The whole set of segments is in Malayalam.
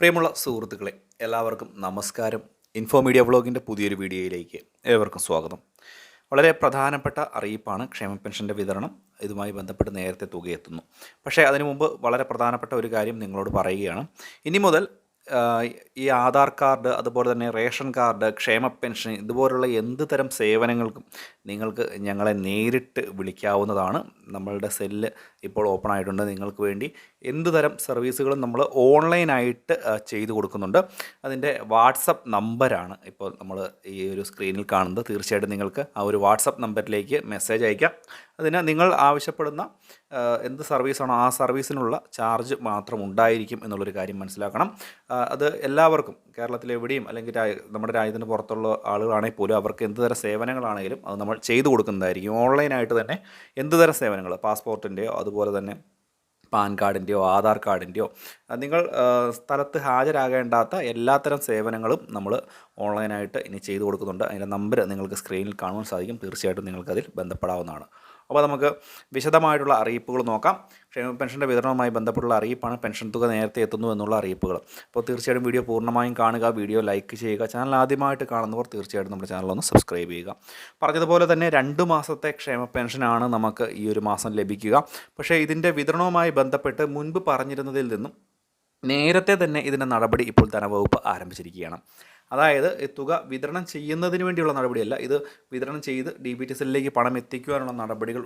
പ്രിയമുള്ള സുഹൃത്തുക്കളെ, എല്ലാവർക്കും നമസ്കാരം. ഇൻഫോ മീഡിയ വ്ളോഗിൻ്റെ പുതിയൊരു വീഡിയോയിലേക്ക് ഏവർക്കും സ്വാഗതം. വളരെ പ്രധാനപ്പെട്ട അറിയിപ്പാണ് ക്ഷേമ പെൻഷൻ്റെ വിതരണം. ഇതുമായി ബന്ധപ്പെട്ട് നേരത്തെ തുക എത്തുന്നു. പക്ഷേ അതിനു മുമ്പ് വളരെ പ്രധാനപ്പെട്ട ഒരു കാര്യം നിങ്ങളോട് പറയുകയാണ്. ഇനി മുതൽ ഈ ആധാർ കാർഡ്, അതുപോലെ തന്നെ റേഷൻ കാർഡ്, ക്ഷേമ പെൻഷൻ ഇതുപോലുള്ള എന്ത് തരം സേവനങ്ങൾക്കും നിങ്ങൾക്ക് ഞങ്ങളെ നേരിട്ട് വിളിക്കാവുന്നതാണ്. നമ്മളുടെ സെല്ല് ഇപ്പോൾ ഓപ്പൺ ആയിട്ടുണ്ട്. നിങ്ങൾക്ക് വേണ്ടി എന്ത് തരം സർവീസുകളും നമ്മൾ ഓൺലൈനായിട്ട് ചെയ്തു കൊടുക്കുന്നുണ്ട്. അതിൻ്റെ വാട്സപ്പ് നമ്പറാണ് ഇപ്പോൾ നമ്മൾ ഈ ഒരു സ്ക്രീനിൽ കാണുന്നത്. തീർച്ചയായിട്ടും നിങ്ങൾക്ക് ആ ഒരു വാട്സപ്പ് നമ്പറിലേക്ക് മെസ്സേജ് അയക്കാം. അതിന് നിങ്ങൾ ആവശ്യപ്പെടുന്ന എന്ത് സർവീസാണോ ആ സർവീസിനുള്ള ചാർജ് മാത്രം ഉണ്ടായിരിക്കും എന്നുള്ളൊരു കാര്യം മനസ്സിലാക്കണം. അത് എല്ലാവർക്കും കേരളത്തിലെവിടെയും അല്ലെങ്കിൽ നമ്മുടെ രാജ്യത്തിന് പുറത്തുള്ള ആളുകളാണെങ്കിൽ പോലും അവർക്ക് എന്ത് തരം സേവനങ്ങളാണെങ്കിലും അത് നമ്മൾ ചെയ്തു കൊടുക്കുന്നതായിരിക്കും. ഓൺലൈനായിട്ട് തന്നെ എന്ത് തരം സേവനങ്ങൾ, പാസ്പോർട്ടിൻ്റെയോ അതുപോലെ തന്നെ പാൻ കാർഡിൻ്റെയോ ആധാർ കാർഡിൻ്റെയോ നിങ്ങൾ സ്ഥലത്ത് ഹാജരാകേണ്ടാത്ത എല്ലാത്തരം സേവനങ്ങളും നമ്മൾ ഓൺലൈനായിട്ട് ഇനി ചെയ്തു കൊടുക്കുന്നുണ്ട്. അതിൻ്റെ നമ്പർ നിങ്ങൾക്ക് സ്ക്രീനിൽ കാണുവാൻ സാധിക്കും. തീർച്ചയായിട്ടും നിങ്ങൾക്കതിൽ ബന്ധപ്പെടാവുന്നതാണ്. അപ്പോൾ നമുക്ക് വിശദമായിട്ടുള്ള അറിയിപ്പുകൾ നോക്കാം. ക്ഷേമ പെൻഷൻ്റെ വിതരണവുമായി ബന്ധപ്പെട്ടുള്ള അറിയിപ്പാണ്. പെൻഷൻ തുക നേരത്തെ എത്തുന്നു എന്നുള്ള അറിയിപ്പുകൾ. അപ്പോൾ തീർച്ചയായിട്ടും വീഡിയോ പൂർണ്ണമായും കാണുക, വീഡിയോ ലൈക്ക് ചെയ്യുക. ചാനൽ ആദ്യമായിട്ട് കാണുന്നവർ തീർച്ചയായിട്ടും നമ്മുടെ ചാനലൊന്ന് സബ്സ്ക്രൈബ് ചെയ്യുക. പറഞ്ഞതുപോലെ തന്നെ 2 മാസത്തെ ക്ഷേമ പെൻഷനാണ് നമുക്ക് ഈ ഒരു മാസം ലഭിക്കുക. പക്ഷേ ഇതിൻ്റെ വിതരണവുമായി ബന്ധപ്പെട്ട് മുൻപ് പറഞ്ഞിരുന്നതിൽ നിന്നും നേരത്തെ തന്നെ ഇതിൻ്റെ നടപടി ഇപ്പോൾ ധനവകുപ്പ് ആരംഭിച്ചിരിക്കുകയാണ്. അതായത് ഈ തുക വിതരണം ചെയ്യുന്നതിന് വേണ്ടിയുള്ള നടപടിയല്ല, ഇത് വിതരണം ചെയ്ത് DBT സെല്ലിലേക്ക് പണം എത്തിക്കുവാനുള്ള നടപടികൾ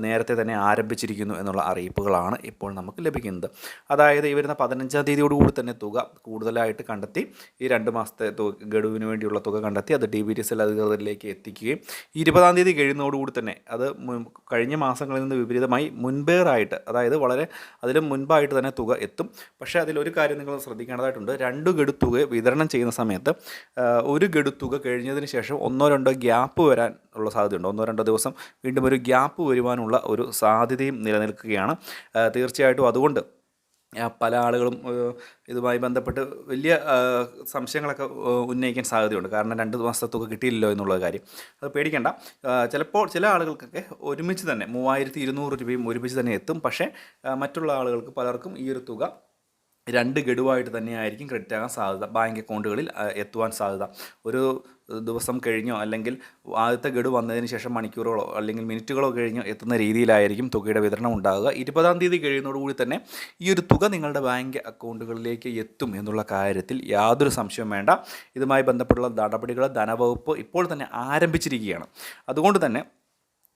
നേരത്തെ തന്നെ ആരംഭിച്ചിരിക്കുന്നു എന്നുള്ള അറിയിപ്പുകളാണ് ഇപ്പോൾ നമുക്ക് ലഭിക്കുന്നത്. അതായത് ഈ വരുന്ന 15-ാം തീയതിയോടുകൂടി തന്നെ തുക കൂടുതലായിട്ട് കണ്ടെത്തി, ഈ 2 മാസത്തെ ഗഡുവിന് വേണ്ടിയുള്ള തുക കണ്ടെത്തി അത് DBT സെൽ അധികൃതരിലേക്ക് എത്തിക്കുകയും 20-ാം തീയതി കഴിയുന്നതോടുകൂടി തന്നെ അത് കഴിഞ്ഞ മാസങ്ങളിൽ നിന്ന് വിപരീതമായി മുൻപേറായിട്ട്, അതായത് വളരെ അതിലും മുൻപായിട്ട് തന്നെ തുക എത്തും. പക്ഷേ അതിലൊരു കാര്യം നിങ്ങൾ ശ്രദ്ധിക്കേണ്ടതായിട്ടുണ്ട്. 2 ഗഡു തുക വിതരണം ചെയ്യുന്ന സമയത്ത് ഒരു ഗഡു തുക കഴിഞ്ഞതിന് ശേഷം 1-2 ഗ്യാപ്പ് വരാൻ ഉള്ള സാധ്യതയുണ്ട്. 1-2 ദിവസം വീണ്ടും ഒരു ഗ്യാപ്പ് വരുവാനുള്ള ഒരു സാധ്യതയും നിലനിൽക്കുകയാണ്. തീർച്ചയായിട്ടും അതുകൊണ്ട് പല ആളുകളും ഇതുമായി ബന്ധപ്പെട്ട് വലിയ സംശയങ്ങളൊക്കെ ഉന്നയിക്കാൻ സാധ്യതയുണ്ട്. കാരണം 2 മാസത്തെ തുക കിട്ടിയില്ലല്ലോ എന്നുള്ള കാര്യം. അത് പേടിക്കേണ്ട. ചിലപ്പോൾ ചില ആളുകൾക്കൊക്കെ ഒരുമിച്ച് തന്നെ 3200 രൂപയും ഒരുമിച്ച് തന്നെ എത്തും. പക്ഷേ മറ്റുള്ള ആളുകൾക്ക് പലർക്കും ഈ ഒരു തുക 2 ഗഡുവായിട്ട് തന്നെയായിരിക്കും ക്രെഡിറ്റ് ആകാൻ സാധ്യത, ബാങ്ക് അക്കൗണ്ടുകളിൽ എത്തുവാൻ സാധ്യത. ഒരു ദിവസം കഴിഞ്ഞോ അല്ലെങ്കിൽ ആദ്യത്തെ ഗഡു വന്നതിന് ശേഷം മണിക്കൂറുകളോ അല്ലെങ്കിൽ മിനിറ്റുകളോ കഴിഞ്ഞോ എത്തുന്ന രീതിയിലായിരിക്കും തുകയുടെ വിതരണം ഉണ്ടാകുക. 20-ാം തീയതി കഴിയുന്നതോടുകൂടി തന്നെ ഈ ഒരു തുക നിങ്ങളുടെ ബാങ്ക് അക്കൗണ്ടുകളിലേക്ക് എത്തും എന്നുള്ള കാര്യത്തിൽ യാതൊരു സംശയവും വേണ്ട. ഇതുമായി ബന്ധപ്പെട്ടുള്ള നടപടികൾ ധനവകുപ്പ് ഇപ്പോൾ തന്നെ ആരംഭിച്ചിരിക്കുകയാണ്. അതുകൊണ്ട് തന്നെ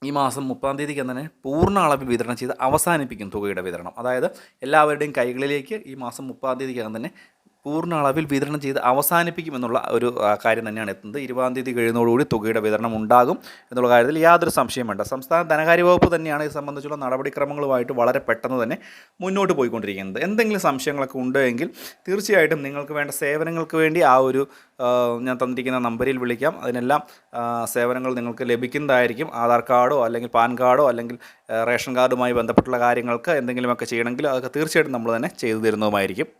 ഈ മാസം 30-ാം തീയതിക്ക് തന്നെ പൂർണ്ണ അളവിൽ വിതരണം ചെയ്ത് അവസാനിപ്പിക്കും തുകയുടെ വിതരണം. അതായത് എല്ലാവരുടെയും കൈകളിലേക്ക് ഈ മാസം 30-ാം തീയതിക്കകം തന്നെ പൂർണ്ണ അളവിൽ വിതരണം ചെയ്ത് അവസാനിപ്പിക്കുമെന്നുള്ള ഒരു കാര്യം തന്നെയാണ് എത്തുന്നത്. 20-ാം തീയതി കഴിയുന്നതോടുകൂടി തുകയുടെ വിതരണം ഉണ്ടാകും എന്നുള്ള കാര്യത്തിൽ യാതൊരു സംശയം വേണ്ട. സംസ്ഥാന ധനകാര്യ വകുപ്പ് തന്നെയാണ് ഇത് സംബന്ധിച്ചുള്ള നടപടിക്രമങ്ങളുമായിട്ട് വളരെ പെട്ടെന്ന് തന്നെ മുന്നോട്ട് പോയിക്കൊണ്ടിരിക്കുന്നത്. എന്തെങ്കിലും സംശയങ്ങളൊക്കെ ഉണ്ടെങ്കിൽ തീർച്ചയായിട്ടും നിങ്ങൾക്ക് വേണ്ട സേവനങ്ങൾക്ക് വേണ്ടി ആ ഒരു ഞാൻ തന്നിരിക്കുന്ന നമ്പറിൽ വിളിക്കാം. അതിനെല്ലാം സേവനങ്ങൾ നിങ്ങൾക്ക് ലഭിക്കുന്നതായിരിക്കും. ആധാർ കാർഡോ അല്ലെങ്കിൽ പാൻ കാർഡോ അല്ലെങ്കിൽ റേഷൻ കാർഡുമായി ബന്ധപ്പെട്ടുള്ള കാര്യങ്ങൾക്ക് എന്തെങ്കിലുമൊക്കെ ചെയ്യണമെങ്കിൽ അതൊക്കെ തീർച്ചയായിട്ടും നമ്മൾ തന്നെ ചെയ്തു തരുന്നതുമായിരിക്കും.